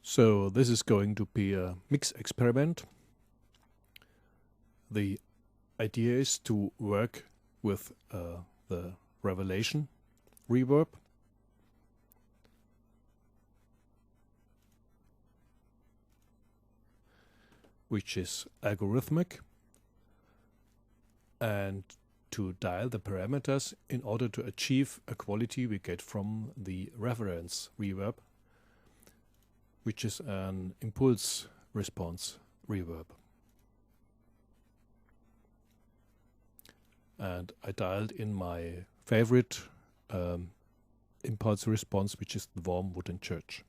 So this is going to be a mix experiment. The idea is to work with the REVeleation reverb, which is algorithmic, and to dial the parameters in order to achieve a quality we get from the REVerence reverb, which is an impulse response reverb. And I dialed in my favorite impulse response, which is the warm wooden church,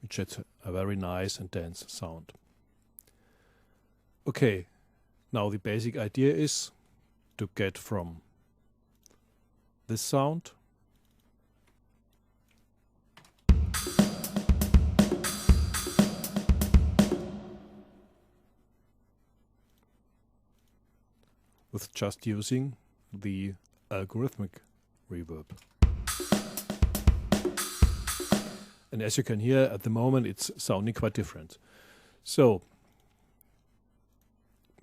which has a very nice and dense sound. Okay, now the basic idea is to get from this sound with just using the algorithmic reverb. And as you can hear at the moment, it's sounding quite different. So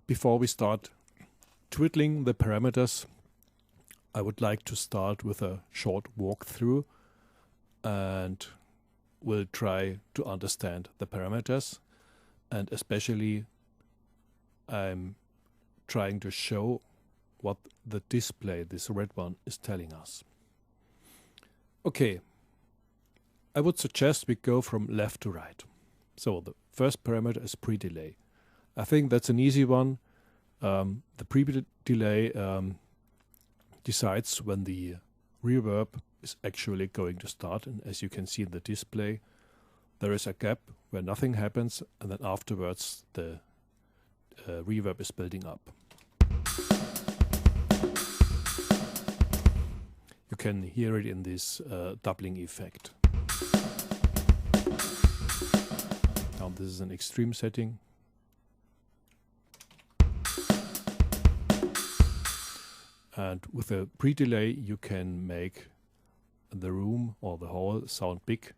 before we start twiddling the parameters, I would like to start with a short walkthrough, and we'll try to understand the parameters, and especially I'm trying to show what the display, this red one, is telling us. Okay, I would suggest we go from left to right. So the first parameter is pre-delay. I think that's an easy one. The pre-delay decides when the reverb is actually going to start, and as you can see in the display, there is a gap where nothing happens, and then afterwards the reverb is building up. You can hear it in this doubling effect. Now this is an extreme setting. And with a pre-delay you can make the room or the hall sound big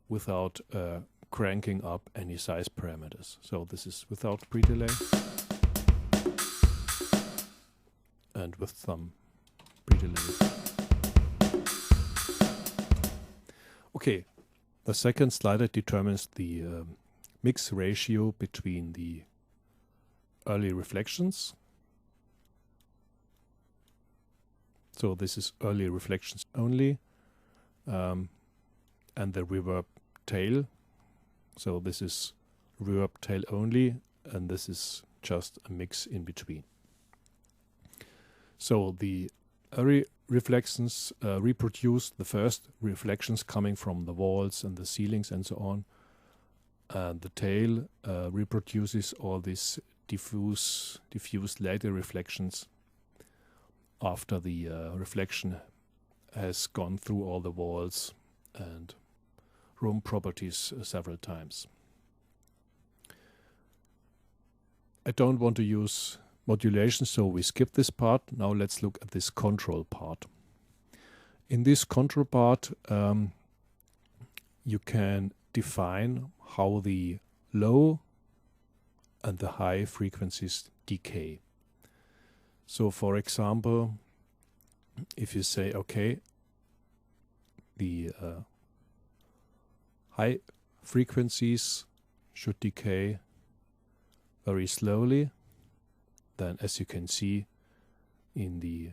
without cranking up any size parameters. So this is without pre-delay and with some pre-delay. Okay, the second slider determines the mix ratio between the early reflections. So this is early reflections only, and the reverb tail. So this is reverb tail only, and this is just a mix in between. So the early reflections reproduce the first reflections coming from the walls and the ceilings and so on, and the tail reproduces all these diffuse later reflections after the reflection has gone through all the walls and room properties several times. I don't want to use modulation, so we skip this part. Now let's look at this control part. In this control part, you can define how the low and the high frequencies decay. So for example, if you say, okay, the high frequencies should decay very slowly, then as you can see in the,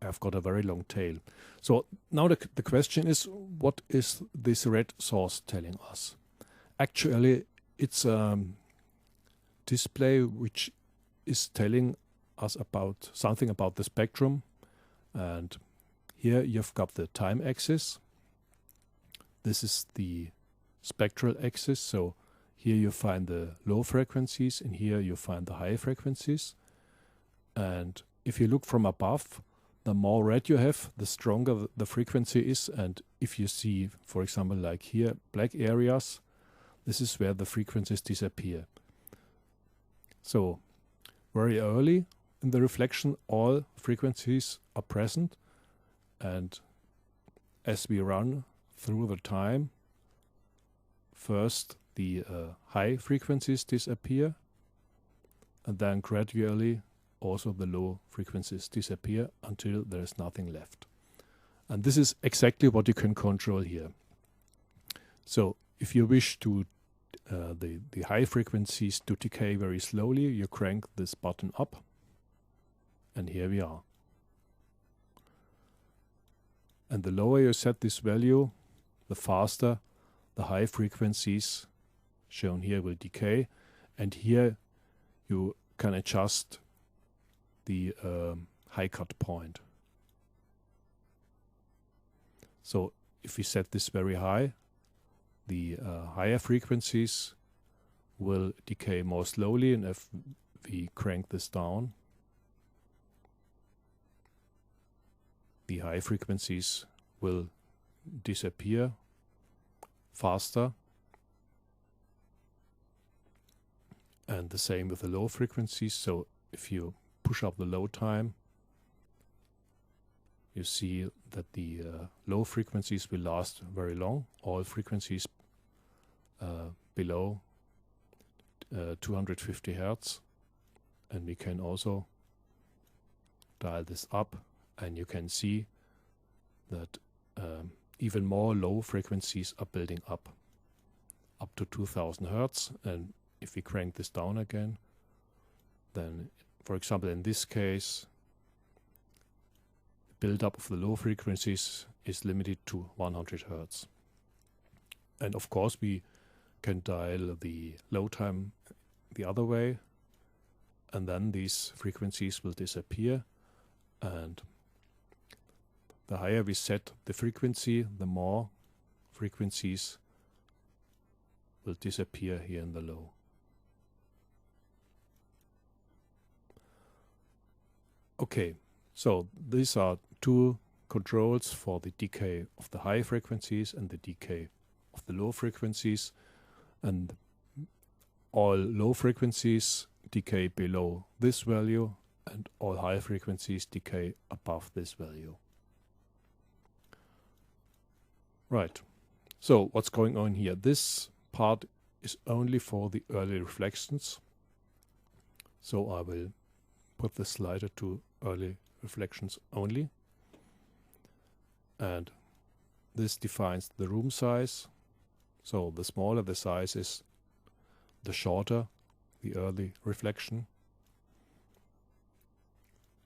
I've got a very long tail. So now the question is, what is this red source telling us? Actually, it's a display which is telling us about something about the spectrum, and here you've got the time axis. This is the spectral axis, so here you find the low frequencies and here you find the high frequencies. And if you look from above, the more red you have, the stronger the frequency is. And if you see, for example, like here, black areas, this is where the frequencies disappear. So very early in the reflection, all frequencies are present, and as we run through the time, first the high frequencies disappear, and then gradually also the low frequencies disappear until there is nothing left. And this is exactly what you can control here. So if you wish to the high frequencies to decay very slowly, you crank this button up, and here we are. And the lower you set this value, the faster the high frequencies shown here will decay, and here you can adjust the high cut point. So if we set this very high, the higher frequencies will decay more slowly, and if we crank this down, the high frequencies will disappear faster, and the same with the low frequencies. So if you push up the low time, you see that the low frequencies will last very long. All frequencies below 250 Hertz, and we can also dial this up, and you can see that even more low frequencies are building up to 2000 Hertz. And if we crank this down again, then, for example, in this case, the build-up of the low frequencies is limited to 100 Hertz. And of course, we can dial the low time the other way, and then these frequencies will disappear. And the higher we set the frequency, the more frequencies will disappear here in the low. Okay, so these are two controls for the decay of the high frequencies and the decay of the low frequencies, and all low frequencies decay below this value, and all high frequencies decay above this value. Right, so what's going on here? This part is only for the early reflections, so I will put the slider to early reflections only, and this defines the room size. So the smaller the size is, the shorter the early reflection,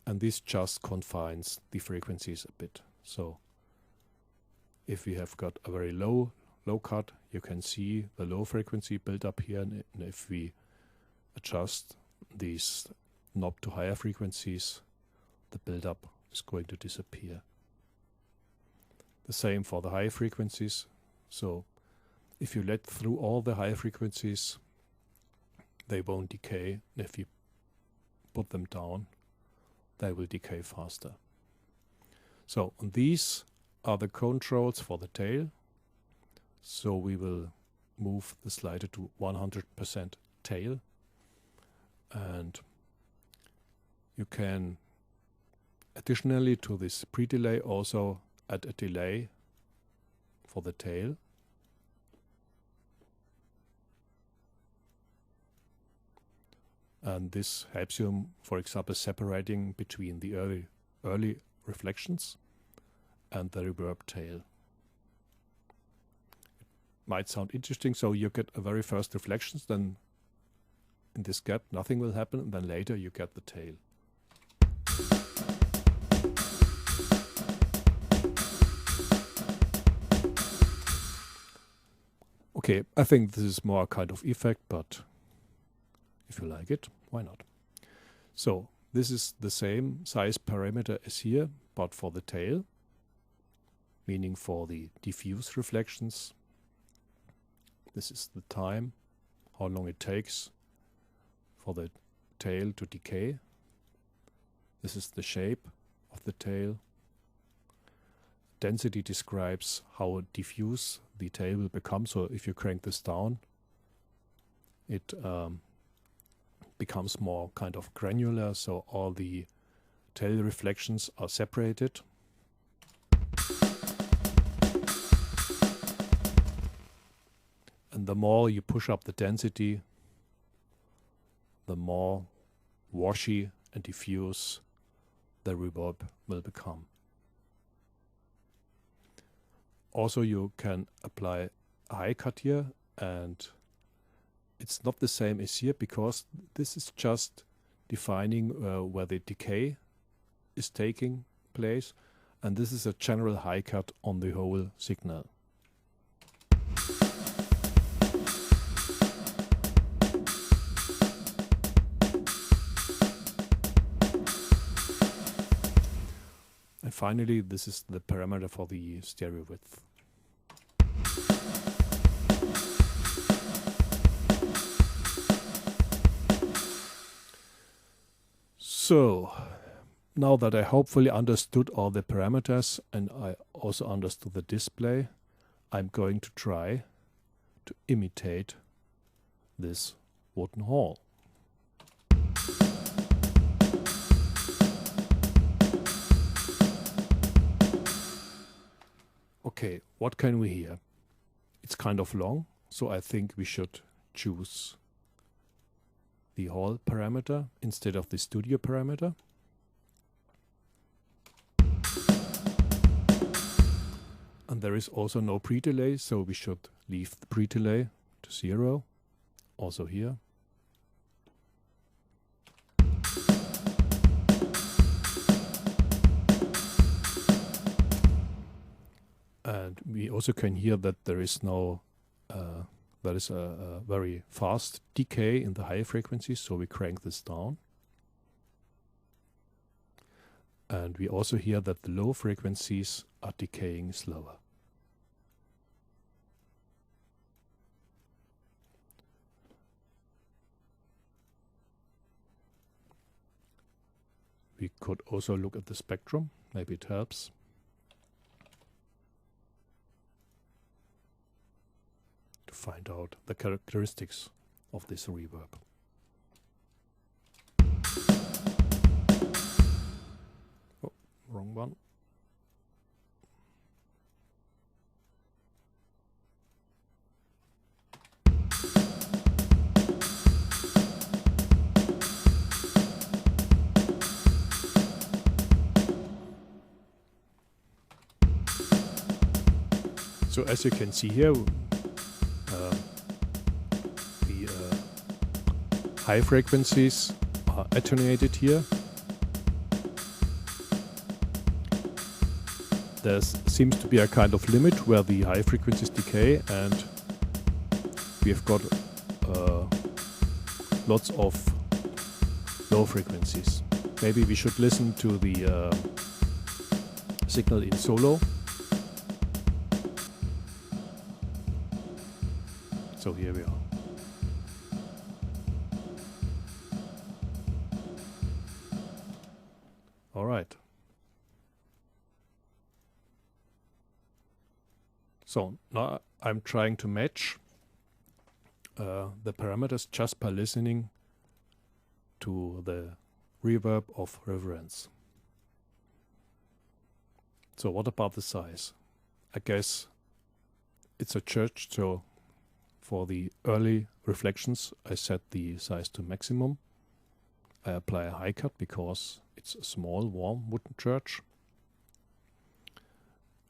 and this just confines the frequencies a bit. So if we have got a very low cut, you can see the low frequency build up here, and if we adjust these knob to higher frequencies, the build up is going to disappear. The same for the high frequencies. So if you let through all the high frequencies, they won't decay. If you put them down, they will decay faster. So these are the controls for the tail. So we will move the slider to 100% tail, and you can additionally to this pre-delay also add a delay for the tail. And this helps you, for example, separating between the early reflections and the reverb tail. It might sound interesting, so you get a very first reflections, then in this gap nothing will happen, and then later you get the tail. Okay, I think this is more a kind of effect, but if you like it, why not? So this is the same size parameter as here, but for the tail, meaning for the diffuse reflections. This is the time, how long it takes for the tail to decay. This is the shape of the tail. Density describes how diffuse the tail will become. So if you crank this down, it becomes more kind of granular, so all the tail reflections are separated. And And the more you push up the density, the more washy and diffuse the reverb will become. Also, you can apply a high cut here, and it's not the same as here because this is just defining where the decay is taking place, and this is a general high cut on the whole signal. And finally, this is the parameter for the stereo width. So, now that I hopefully understood all the parameters and I also understood the display, I'm going to try to imitate this wooden hall. Okay, what can we hear? It's kind of long, so I think we should choose the hall parameter instead of the studio parameter. And there is also no pre-delay, so we should leave the pre-delay to 0. Also here. And we also can hear that there is no there is a very fast decay in the high frequencies, so we crank this down. And we also hear that the low frequencies are decaying slower. We could also look at the spectrum, maybe it helps. To find out the characteristics of this reverb. Oh, wrong one. So as you can see here, the high frequencies are attenuated here. There seems to be a kind of limit where the high frequencies decay, and we've got lots of low frequencies. Maybe we should listen to the signal in solo. So here we are. All right. So now I'm trying to match the parameters just by listening to the reverb of REVerence. So what about the size? I guess it's a church, so for the early reflections, I set the size to maximum. I apply a high cut because it's a small, warm wooden church.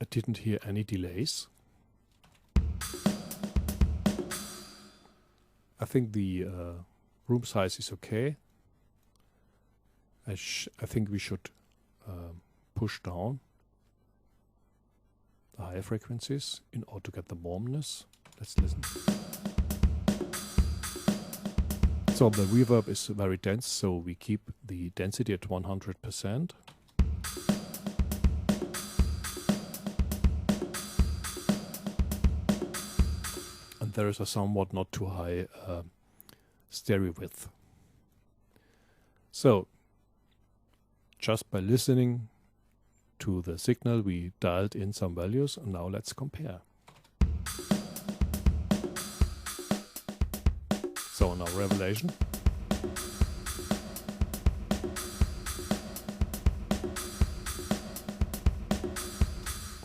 I didn't hear any delays. I think the room size is okay. I think we should push down the higher frequencies in order to get the warmness. Let's listen. So the reverb is very dense, so we keep the density at 100%. And there is a somewhat not too high stereo width. So just by listening to the signal, we dialed in some values, and now let's compare. So now REVeleation.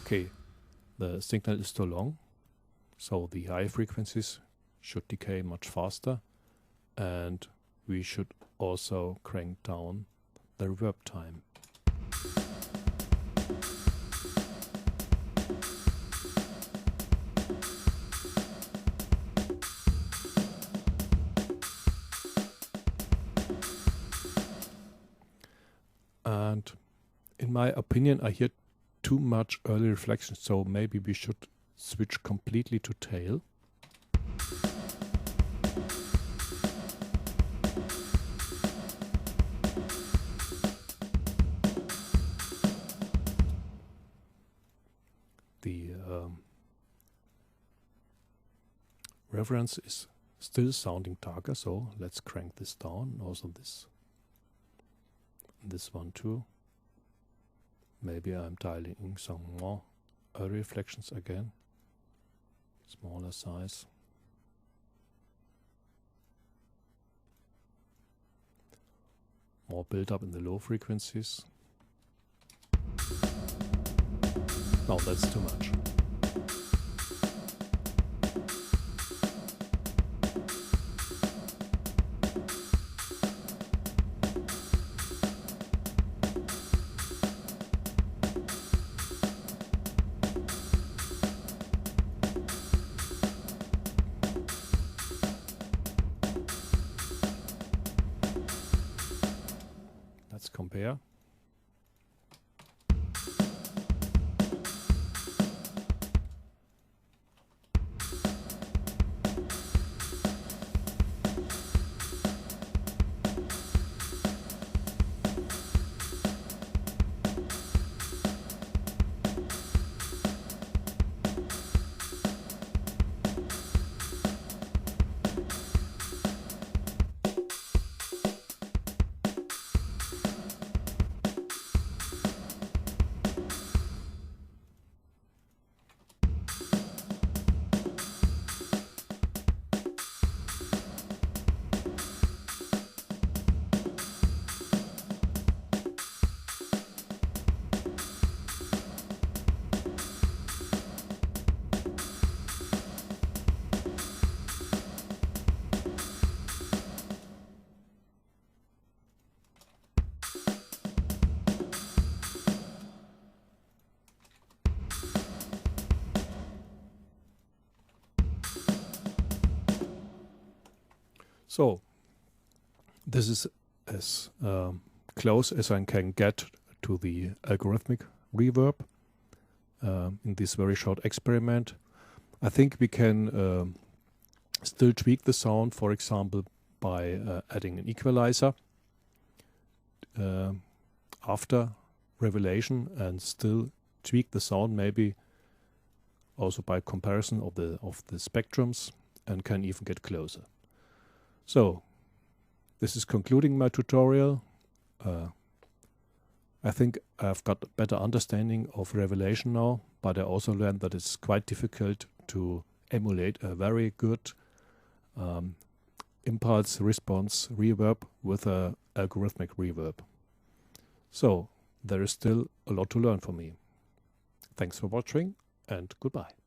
Okay, the signal is too long, so the high frequencies should decay much faster, and we should also crank down the reverb time. And in my opinion, I hear too much early reflection, so maybe we should switch completely to tail. The REVerence is still sounding darker, so let's crank this down. Also this one too. Maybe I'm dialing in some more early reflections again. Smaller size. More build up in the low frequencies. No, that's too much. Let's compare. So this is as close as I can get to the algorithmic reverb in this very short experiment. I think we can still tweak the sound, for example, by adding an equalizer after REVeleation, and still tweak the sound, maybe also by comparison of the spectrums, and can even get closer. So this is concluding my tutorial. I think I've got a better understanding of REVeleation now, but I also learned that it's quite difficult to emulate a very good impulse response reverb with an algorithmic reverb. So there is still a lot to learn for me. Thanks for watching, and goodbye.